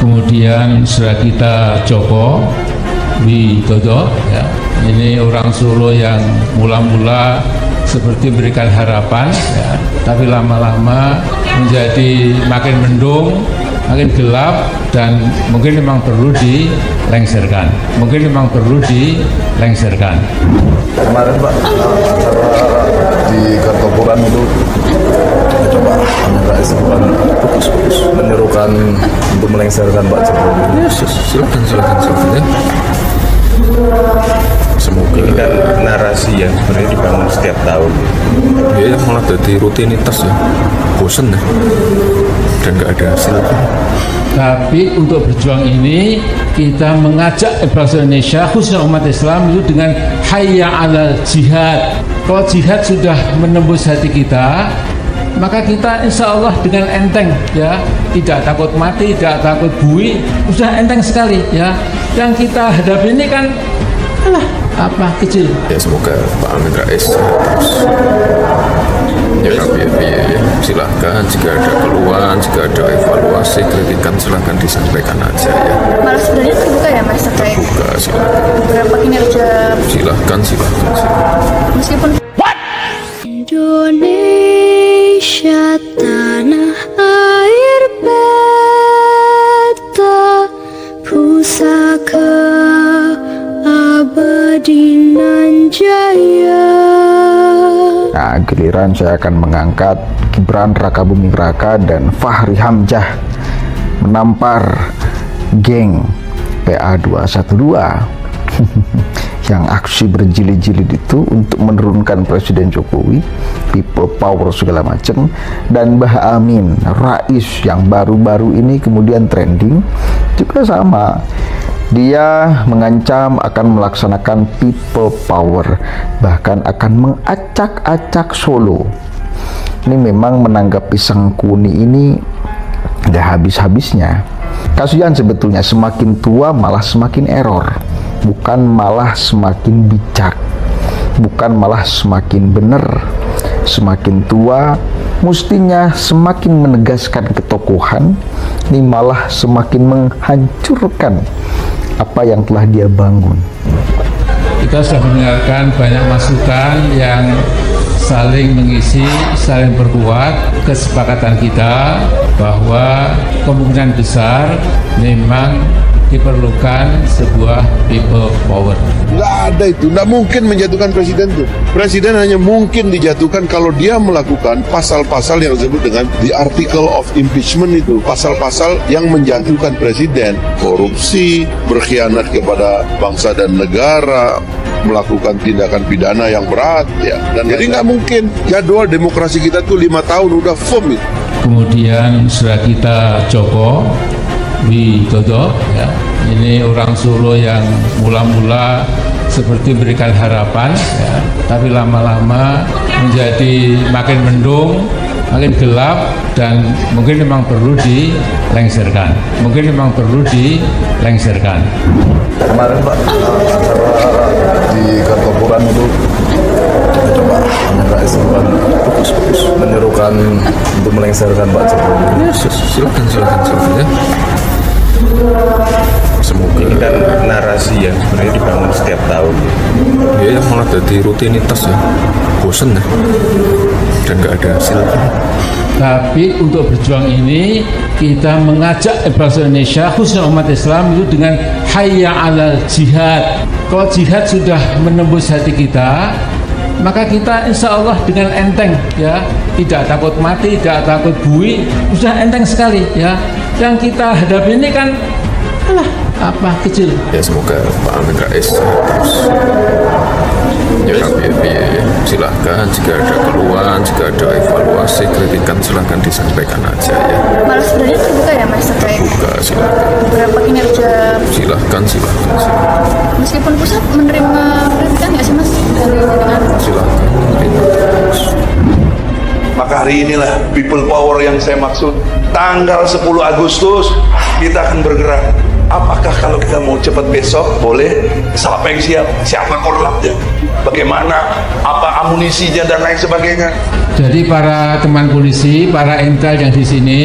kemudian saudara kita Joko Widodo, ya. Ini orang Solo yang mula-mula seperti memberikan harapan, ya. Tapi lama-lama menjadi makin mendung, makin gelap, dan mungkin memang perlu dilengserkan. Kemarin Pak, di Kartopuran itu coba Amin Rais bukan menyerukan untuk melengserkan Pak Jokowi. Silakan ya. Semoga ini kan narasi yang sebenarnya dibangun setiap tahun. Ya malah jadi rutinitas ya, bosen ya, dan nggak ada hasil. Tapi untuk berjuang ini kita mengajak bangsa Indonesia khususnya umat Islam itu dengan hayya 'alal jihad. Kalau jihad sudah menembus hati kita, maka kita insya Allah dengan enteng, ya, tidak takut mati, tidak takut bui, sudah enteng sekali, ya. Yang kita hadapi ini kan kecil. Ya semoga Pak Amin Rais terus ya, silahkan jika ada keluhan, jika ada evaluasi, kritikan silahkan disampaikan aja ya. Malah sebenarnya terbuka ya Mas terkait terbuka, silahkan. beberapa kinerja. Silahkan. Meskipun Indonesia tanah air beta pusaka abadi nan jaya. Nah, giliran saya akan mengangkat Gibran Rakabuming Raka dan Fahri Hamzah menampar geng PA212 yang aksi berjilid-jilid itu untuk menurunkan Presiden Jokowi, people power segala macam, dan Mbah Amin Rais yang baru-baru ini kemudian trending juga sama. Dia mengancam akan melaksanakan people power, bahkan akan mengacak-acak Solo. Ini memang menanggapi sang kuni ini nggak habis-habisnya. Kasihan sebetulnya, semakin tua malah semakin error, bukan malah semakin bijak, bukan malah semakin benar. Semakin tua mestinya semakin menegaskan ketokohan, ini malah semakin menghancurkan apa yang telah dia bangun. Kita sudah mendengarkan banyak masukan yang saling mengisi, saling berkuat. Kesepakatan kita bahwa kemungkinan besar memang diperlukan sebuah people power. Nggak ada itu, nggak mungkin menjatuhkan presiden itu. Presiden hanya mungkin dijatuhkan kalau dia melakukan pasal-pasal yang disebut dengan the article of impeachment itu. Pasal-pasal yang menjatuhkan presiden, korupsi, berkhianat kepada bangsa dan negara, melakukan tindakan pidana yang berat, ya. Dan jadi nggak mungkin. Jadwal demokrasi kita tuh 5 tahun udah firm itu. Kemudian saudara kita Joko Widodo, ya. Ini orang Solo yang mula-mula seperti memberikan harapan, ya. Tapi lama-lama menjadi makin mendung, makin gelap, dan mungkin memang perlu dilengserkan. Kemarin Pak, di Kartopuran itu coba Amin Rais bukan menyerukan untuk melengserkan Pak Jokowi. Silakan ya. Semoga ini kan narasi yang sebenarnya dibangun setiap tahun. Ya malah jadi rutinitas ya, bosen ya, dan nggak ada hasil. Tapi untuk berjuang ini kita mengajak bangsa Indonesia khususnya umat Islam itu dengan hayya 'alal jihad. Kalau jihad sudah menembus hati kita, maka kita insya Allah dengan enteng, ya, tidak takut mati, tidak takut bui, sudah enteng sekali, ya. Yang kita hadapi ini kan kecil. Ya semoga Pak Amin Rais terus ya, silahkan jika ada keluhan, jika ada evaluasi, kritikan silahkan disampaikan aja ya. Malah sebenarnya terbuka ya Mas terkait terbuka, silahkan. beberapa kinerja. Silahkan. Meskipun pusat menerima kritikan nggak sih Mas dari dengan Silahkan menerima terus. Maka hari inilah people power yang saya maksud. Tanggal 10 Agustus kita akan bergerak. Apakah kalau kita mau cepat besok boleh? Siapa yang siap? Siapa korlapnya? bagaimana, apa amunisinya dan lain sebagainya. Jadi para teman polisi, para intel yang di sini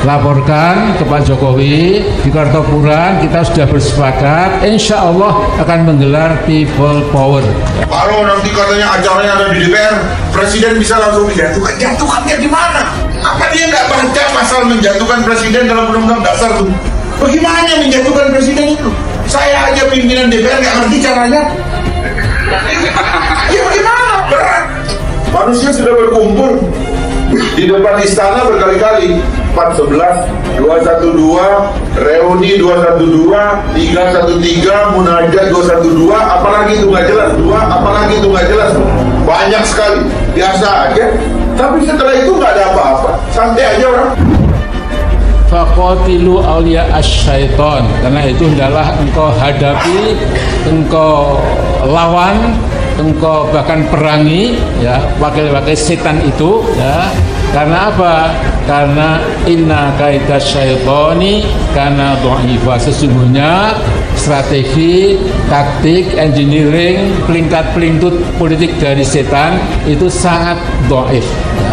laporkan ke Pak Jokowi di Kartopuran. Kita sudah bersepakat, insya Allah akan menggelar people power. Kalau nanti katanya acaranya ada di DPR, presiden bisa langsung dijatuhkan. Jatuhkannya di mana? Apa dia nggak baca pasal menjatuhkan presiden dalam undang-undang dasar tuh? Bagaimana menjatuhkan presiden itu? Saya aja pimpinan DPR nggak ngerti caranya. Ya bagaimana? Berat. Manusia sudah berkumpul di depan istana berkali-kali. 411, 212, reuni 212, 313, munajat 212, apalagi itu nggak jelas, apalagi itu nggak jelas. Banyak sekali, biasa aja. Tapi setelah itu nggak ada apa-apa, santai aja orang. Faqatilu awliya asyaiton, karena itu adalah engkau hadapi, engkau lawan, engkau bahkan perangi ya wakil-wakil setan itu ya. Karena apa? Karena inna kaida syaitoni karena dha'ifa, sesungguhnya strategi, taktik, engineering, pelingkat-pelintut politik dari setan itu sangat dhaif ya.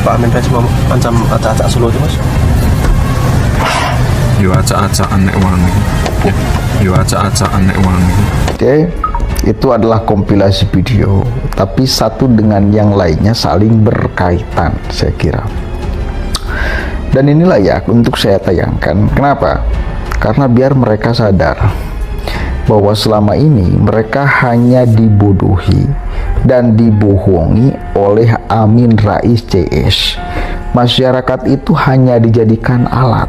Pak Amin Rais macam acak-acak Solo itu, Mas? Yo acak-acak anek wangi. Yo acak-acak anek wangi. Oke, itu adalah kompilasi video, tapi satu dengan yang lainnya saling berkaitan, saya kira. Dan ini layak untuk saya tayangkan. Kenapa? Karena biar mereka sadar bahwa selama ini mereka hanya dibodohi dan dibohongi oleh Amin Rais CS. Masyarakat itu hanya dijadikan alat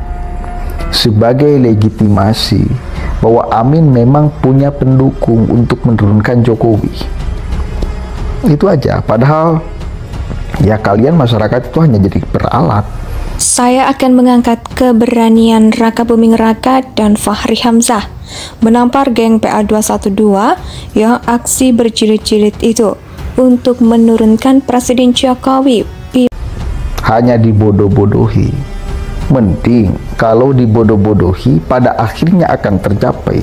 sebagai legitimasi bahwa Amin memang punya pendukung untuk menurunkan Jokowi. Itu aja. Padahal ya kalian masyarakat itu hanya jadi peralat. Saya akan mengangkat keberanian Raka Buming Raka dan Fahri Hamzah menampar geng PA212 yang aksi berjilid-jilid itu untuk menurunkan Presiden Jokowi. Hanya dibodoh-bodohi. Mending kalau dibodoh-bodohi pada akhirnya akan tercapai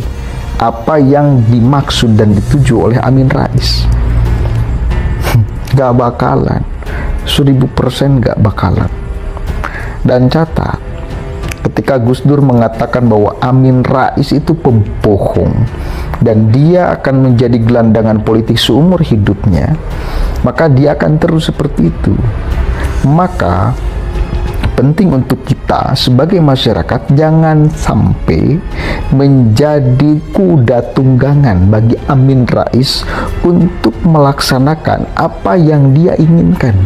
apa yang dimaksud dan dituju oleh Amin Rais. Gak bakalan, 1000% gak bakalan. Dan catat, ketika Gus Dur mengatakan bahwa Amin Rais itu pembohong dan dia akan menjadi gelandangan politik seumur hidupnya, maka dia akan terus seperti itu. Maka penting untuk kita sebagai masyarakat jangan sampai menjadi kuda tunggangan bagi Amin Rais untuk melaksanakan apa yang dia inginkan.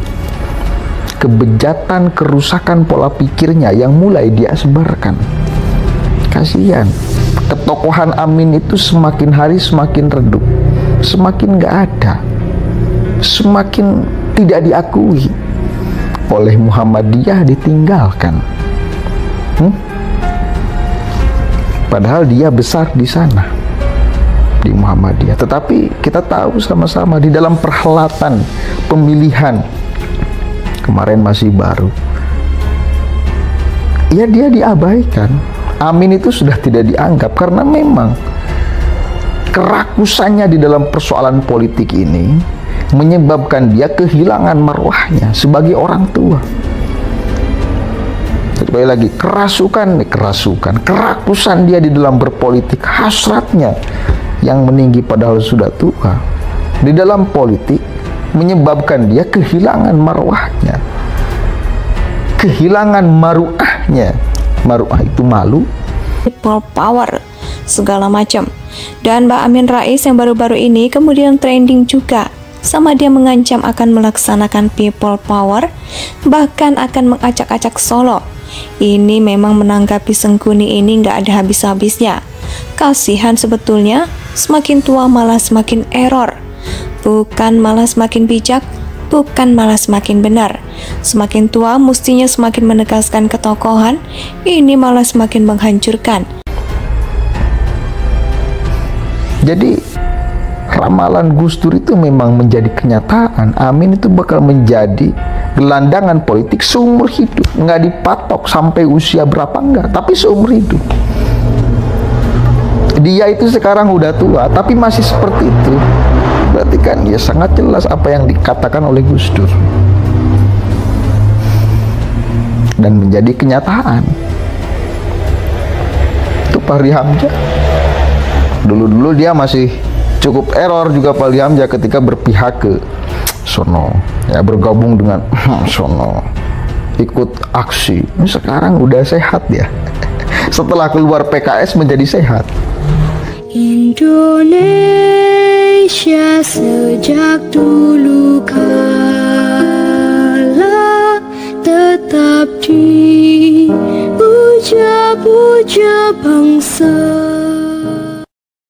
Kebejatan, kerusakan pola pikirnya yang mulai dia sebarkan. Kasihan, ketokohan Amin itu semakin hari semakin redup, semakin gak ada, semakin tidak diakui oleh Muhammadiyah, ditinggalkan. Padahal dia besar di sana, di Muhammadiyah. Tetapi kita tahu sama-sama di dalam perhelatan pemilihan kemarin masih baru, ya dia diabaikan. Amin itu sudah tidak dianggap karena memang kerakusannya di dalam persoalan politik ini menyebabkan dia kehilangan marwahnya sebagai orang tua. Sekali lagi, kerakusan dia di dalam berpolitik, hasratnya yang meninggi padahal sudah tua di dalam politik menyebabkan dia kehilangan marwahnya, kehilangan maruahnya. Maruah itu malu, People power, segala macam. Dan Mbak Amin Rais yang baru-baru ini kemudian trending juga, sama dia mengancam akan melaksanakan people power, bahkan akan mengacak-acak Solo. Ini memang menanggapi Sengkuni ini nggak ada habis-habisnya. Kasihan sebetulnya, semakin tua malah semakin error. Bukan malah semakin bijak, bukan malah semakin benar. Semakin tua mestinya semakin menegaskan ketokohan, ini malah semakin menghancurkan. Jadi ramalan Gus Dur itu memang menjadi kenyataan. Amin itu bakal menjadi gelandangan politik seumur hidup. Nggak dipatok sampai usia berapa, enggak, tapi seumur hidup. dia itu sekarang udah tua tapi masih seperti itu, berarti kan ya sangat jelas apa yang dikatakan oleh Gus Dur dan menjadi kenyataan. Itu Fahri Hamzah. Dulu dia masih cukup error juga Fahri Hamzah ketika berpihak ke sono, ya bergabung dengan sono, ikut aksi. Ini sekarang udah sehat ya. Setelah keluar PKS menjadi sehat. Indonesia sejak dulu kala tetap dipuja-puja bangsa.